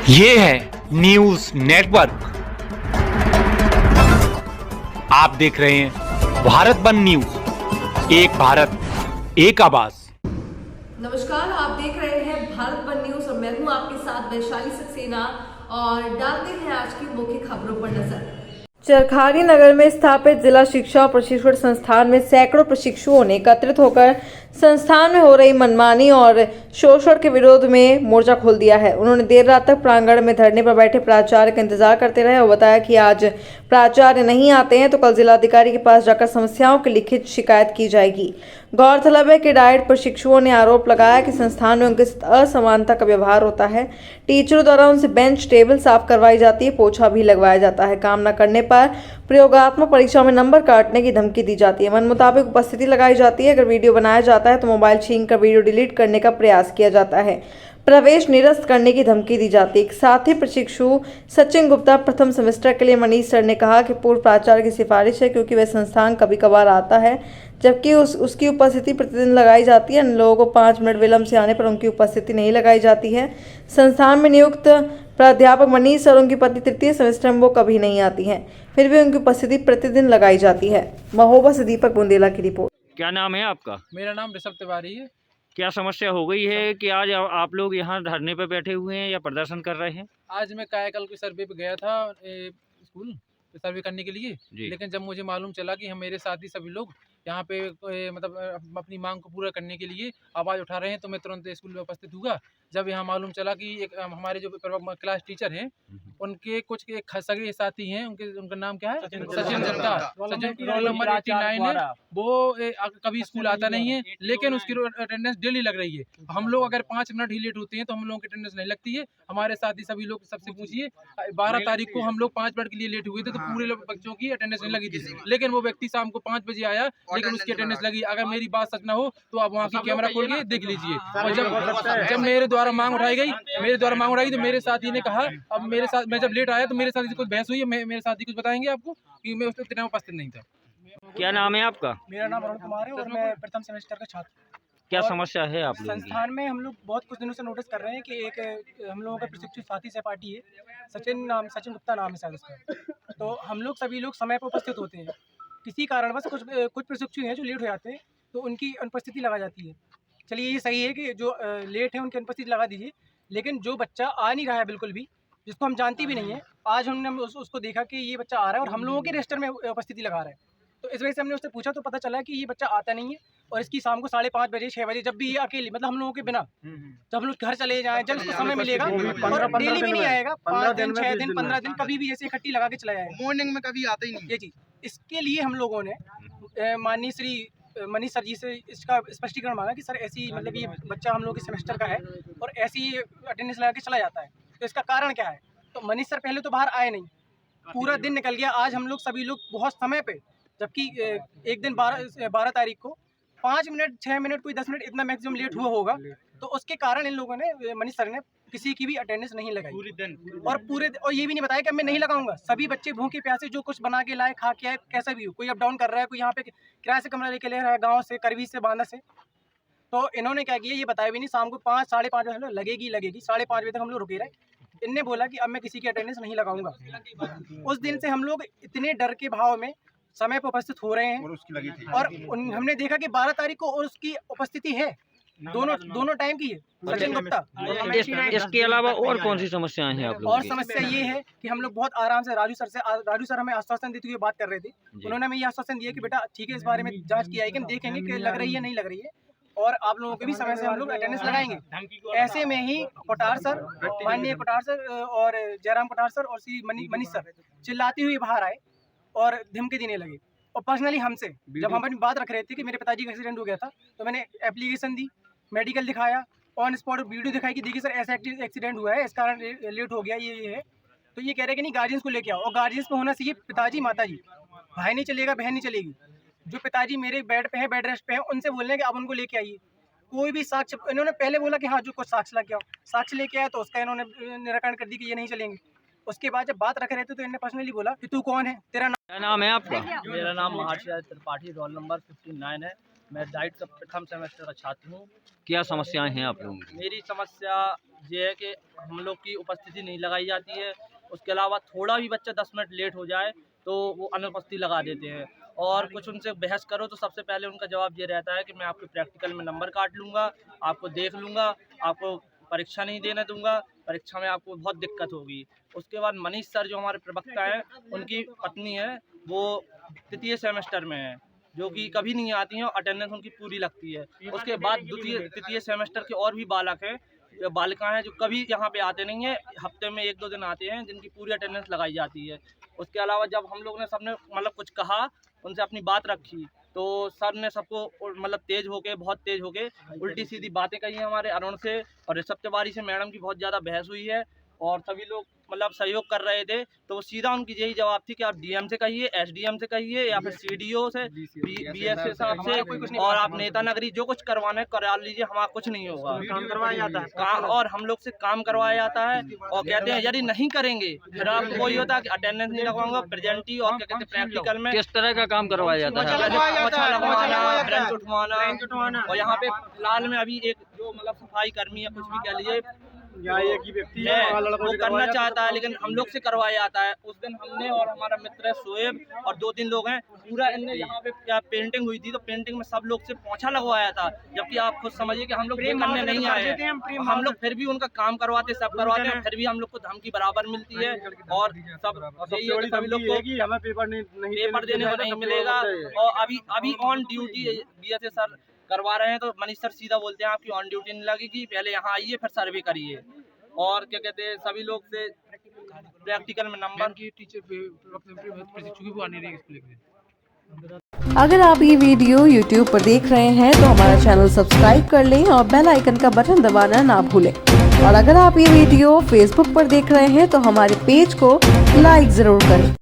ये है news network. आप देख रहे हैं भारत वन न्यूज, एक भारत एक आवाज। नमस्कार, आप देख रहे हैं भारत वन न्यूज और मैं हूं आपके साथ वैशाली सक्सेना और डालते हैं आज की मुख्य खबरों पर नजर। चरखारी नगर में स्थापित जिला शिक्षा और प्रशिक्षण संस्थान में सैकड़ों प्रशिक्षुओं ने एकत्रित होकर संस्थान में हो रही मनमानी और शोषण के विरोध में मोर्चा खोल दिया है। उन्होंने देर रात तक प्रांगण में धरने पर बैठे प्राचार्य का इंतजार करते रहे और बताया कि आज प्राचार्य नहीं आते हैं तो कल जिलाधिकारी के पास जाकर समस्याओं की लिखित शिकायत की जाएगी। गौरतलब है कि डाइट प्रशिक्षुओं ने आरोप लगाया कि संस्थान में उनके साथ असमानता का व्यवहार होता है। टीचरों द्वारा उनसे बेंच टेबल साफ करवाई जाती है, पोछा भी लगवाया जाता है। काम न करने पर प्रयोगात्मक परीक्षा में नंबर काटने की धमकी दी जाती है। मन मुताबिक उपस्थिति लगाई जाती है। अगर वीडियो बनाया जाता है तो मोबाइल छीनकर वीडियो डिलीट करने का प्रयास किया जाता है। प्रवेश निरस्त करने की धमकी दी जाती है। एक साथी प्रशिक्षु सचिन गुप्ता प्रथम सेमेस्टर के लिए मनीष सर ने कहा कि पूर्व प्राचार्य की सिफारिश है क्योंकि वह संस्थान कभी कभार आता है जबकि उसकी उपस्थिति प्रतिदिन लगाई जाती है। इन लोगों को 5 मिनट विलंब से आने पर उनकी उपस्थिति नहीं लगाई जाती है। संस्थान में नियुक्त प्राध्यापक मनीष सर उनकी पत्नी तृतीय सेमेस्टर में वो कभी नहीं आती हैं, फिर भी उनकी उपस्थिति प्रतिदिन लगाई जाती है। महोबा से दीपक बुंदेला की रिपोर्ट। क्या नाम है आपका? मेरा नाम ऋषभ तिवारी है। क्या समस्या हो गई है कि आज आप लोग यहाँ धरने पे बैठे हुए हैं या प्रदर्शन कर रहे हैं? आज मैं कायाकल्प के सर्वे पे गया था स्कूल सर्वे करने के लिए, लेकिन जब मुझे मालूम चला कि हम मेरे साथी सभी लोग यहाँ पे मतलब अपनी मांग को पूरा करने के लिए आवाज़ उठा रहे हैं तो मैं तुरंत स्कूल में उपस्थित हुआ। जब यहाँ मालूम चला कि एक हमारे जो क्लास टीचर हैं उनके कुछ एक सगे साथी हैं, उनका नाम क्या है, सचिन गुप्ता। सचिन रोल नंबर 89 है। वो कभी स्कूल आता नहीं है लेकिन उसकी अटेंडेंस डेली लग रही है। हम लोग अगर 5 मिनट ही लेट होते हैं तो हम लोगों की अटेंडेंस नहीं लगती है। हमारे साथी सभी लोग सबसे पूछिए, 12 तारीख को हम लोग 5 मिनट के लिए लेट हुए थे तो पूरे बच्चों की अटेंडेंस नहीं लगी थी, लेकिन वो व्यक्ति शाम को 5 बजे आया लेकिन उसकी अटेंडेंस लगी। अगर मेरी बात सच ना हो तो आप वहाँ की कैमरा खोल के देख लीजिए। और जब मेरे द्वारा मांग उठाई गई तो मेरे साथी ने कहा, अब मेरे साथ मैं जब लेट आया तो मेरे साथी से कुछ बहस हुई है। मेरे साथी कुछ बताएंगे आपको कि मैं उस दिन उपस्थित नहीं था। क्या नाम है आपका? मेरा नाम अरुण कुमार है और मैं प्रथम सेमेस्टर का छात्र। क्या समस्या है आप लोगों की? संस्थान में हम लोग बहुत कुछ दिनों से नोटिस कर रहे हैं कि एक हम लोगों का प्रशिक्षु साथी सहपाठी है, सचिन गुप्ता नाम है शायद उसका। तो हम लोग सभी लोग समय पर उपस्थित होते हैं। किसी कारणवश कुछ प्रशिक्षु हैं जो लेट हो जाते हैं तो उनकी अनुपस्थिति लगा जाती है। चलिए ये सही है कि जो लेट है उनकी अनुपस्थिति लगा दीजिए, लेकिन जो बच्चा आ नहीं रहा है बिल्कुल भी, जिसको हम जानते भी नहीं है, आज हमने उसको देखा कि ये बच्चा आ रहा है और हम लोगों के रजिस्टर में उपस्थिति लगा रहा है। तो इस वजह से हमने उससे पूछा तो पता चला कि ये बच्चा आता नहीं है और इसकी शाम को 5:30 बजे 6 बजे जब भी ये अकेले मतलब हम लोगों के बिना जब हम लोग घर चले जाएं, जब उसको समय मिलेगा और डेली भी नहीं आएगा, 5 दिन 6 दिन 15 दिन कभी भी जैसे इकट्ठी लगा के चला जाएगा, मॉर्निंग में कभी आता ही नहीं ये चीज़। इसके लिए हम लोगों ने माननीय श्री मनीष सर जी से इसका स्पष्टीकरण मांगा कि सर ऐसी मतलब ये बच्चा हम लोग के सेमेस्टर का है और ऐसी अटेंडेंस लगा के चला जाता है, तो इसका कारण क्या है। तो मनीष सर पहले तो बाहर आए नहीं, पूरा दिन निकल गया। आज हम लोग सभी लोग बहुत समय पे, जबकि एक दिन 12 तारीख को 5 मिनट 6 मिनट कोई 10 मिनट इतना मैक्सिमम लेट हुआ होगा, तो उसके कारण इन लोगों ने मनीष सर ने किसी की भी अटेंडेंस नहीं लगाई और ये भी नहीं बताया कि मैं नहीं लगाऊंगा। सभी बच्चे भूखे प्यासे जो कुछ बना के लाए खा के आए, कैसा भी हो, कोई अप डाउन कर रहा है, कोई यहाँ पे किराए से कमरा लेके ले रहा है गाँव से, करवी से, बांदा से। तो इन्होंने क्या किया ये बताया भी नहीं। शाम को 5 साढ़े 5 बजे लगेगी 5:30 बजे तक हम लोग रुके रहे। इनने बोला कि अब मैं किसी की अटेंडेंस नहीं लगाऊंगा। उस दिन से हम लोग इतने डर के भाव में समय पर उपस्थित हो रहे हैं और हमने देखा कि 12 तारीख को और उसकी उपस्थिति है, दोनों टाइम की है सचिन गुप्ता। इसके अलावा और कौन सी समस्याएं हैं आप लोगों और की? समस्या ये है कि हम लोग बहुत आराम से राजू सर हमें आश्वासन देते हुए बात कर रहे थे। उन्होंने हमें ये आश्वासन दिया कि बेटा ठीक है, इस बारे में जांच किया है कि देखेंगे कि लग रही है नहीं लग रही है और आप लोगों के भी समय से हम लोग अटेंडेंस लगाएंगे। ऐसे में ही कोटार सर, माननीय कोटार सर और जयराम कोटार सर और श्री मनीष सर चिल्लाते हुए बाहर आए और धमकी देने लगे। और पर्सनली हमसे जब हम अपनी बात रख रहे थे कि मेरे पिताजी का एक्सीडेंट हो गया था तो मैंने एप्लीकेशन दी, मेडिकल दिखाया, ऑन स्पॉट वीडियो दिखाई कि देखिए सर ऐसा एक्सीडेंट हुआ है, इस कारण लेट हो गया, ये है। तो ये कह रहे हैं कि नहीं गार्जियंस को लेके आओ, और गार्जियंस को होना चाहिए पिताजी माताजी, भाई नहीं चलेगा, बहन नहीं चलेगी। जो पिताजी मेरे बेड पे है, बेड रेस्ट पे है, उनसे बोलने हैं कि आप उनको लेके आइए। कोई भी साक्ष्य, इन्होंने पहले बोला कि हाँ जो कुछ साक्ष्य लेके आओ, साक्ष्य लेके आया तो उसका इन्होंने निराकरण कर दी कि ये नहीं चलेंगे। उसके बाद जब बात रख रहे थे तो इन्होंने पर्सनली बोला कि तू कौन है, तेरा क्या नाम है आपका? मेरा नाम महर्षि त्रिपाठी, रोल नंबर 59 है। मैं डाइट का प्रथम सेमेस्टर का छात्र हूँ। क्या समस्याएं हैं आप लोगों की? मेरी समस्या ये है कि हम लोग की उपस्थिति नहीं लगाई जाती है। उसके अलावा थोड़ा भी बच्चा 10 मिनट लेट हो जाए तो वो अनुपस्थिति लगा देते हैं, और कुछ उनसे बहस करो तो सबसे पहले उनका जवाब ये रहता है कि मैं आपके प्रैक्टिकल में नंबर काट लूँगा, आपको देख लूँगा, आपको परीक्षा नहीं देने दूंगा, परीक्षा में आपको बहुत दिक्कत होगी। उसके बाद मनीष सर जो हमारे प्रवक्ता हैं, उनकी पत्नी है, वो तृतीय सेमेस्टर में है, जो कि कभी नहीं आती हैं और अटेंडेंस उनकी पूरी लगती है। उसके बाद तृतीय सेमेस्टर के और भी बालक हैं, बालिकाएं हैं, जो कभी यहाँ पे आते नहीं हैं, हफ्ते में 1-2 दिन आते हैं, जिनकी पूरी अटेंडेंस लगाई जाती है। उसके अलावा जब हम लोग ने सबने मतलब कुछ कहा, उनसे अपनी बात रखी, तो सर ने सबको मतलब बहुत तेज होके उल्टी सीधी बातें कही हैं हमारे अरुण से, और ऋषभ तिवारी से मैडम की बहुत ज़्यादा बहस हुई है, और सभी लोग मतलब सहयोग कर रहे थे। तो वो सीधा उनकी यही जवाब थी कि आप डीएम से कहिए, एसडीएम से कहिए, या फिर सीडीओ से, बीएसए साहब से, और आप नेता नगरी जो कुछ करवाना है करा लीजिए, हमारा कुछ नहीं होगा। काम करवाया जाता है, काम और हम लोग से काम करवाया जाता है, और कहते हैं यदि नहीं करेंगे फिर आप वही होता है कि अटेंडेंस नहीं लगवाऊंगा, प्रेजेंटी और क्या कहते हैं प्रैक्टिकल में किस तरह का काम करवाया जाता है? पोछा लगवाना, ब्रेंच उठवाना, और यहाँ पे फिलहाल में अभी एक जो मतलब सफाई कर्मी या कुछ भी कह लीजिए वो करना चाहता है, लेकिन हम लोग से करवाया जाता है। उस दिन हमने और हमारा मित्र शोएब और 2-3 लोग हैं, पूरा इनने यहाँ पे क्या पेंटिंग हुई थी, तो पेंटिंग में सब लोग से पोछा लगवाया था, जबकि आप खुद समझिए कि हम लोग करने नहीं आए हैं। हम लोग फिर भी उनका काम करवाते, सब करवाते हैं, फिर भी हम लोग को धमकी बराबर मिलती है, और सब सभी लोग को पेपर देने को नहीं मिलेगा। और अभी ऑन ड्यूटी बीएसए सर करवा रहे हैं, तो मनीष सर सीधा बोलते हैं आपकी ऑन ड्यूटी नहीं लगेगी, पहले यहाँ आइए फिर सर्वे करिए, और क्या कहते हैं सभी लोग से प्रैक्टिकल में नंबर की टीचर प्रशिक्षु भी आने रही है। अगर आप ये वीडियो YouTube पर देख रहे हैं तो हमारा चैनल सब्सक्राइब कर लें और बेल आइकन का बटन दबाना ना भूलें। और अगर आप ये वीडियो Facebook पर देख रहे हैं तो हमारे पेज को लाइक जरूर करें।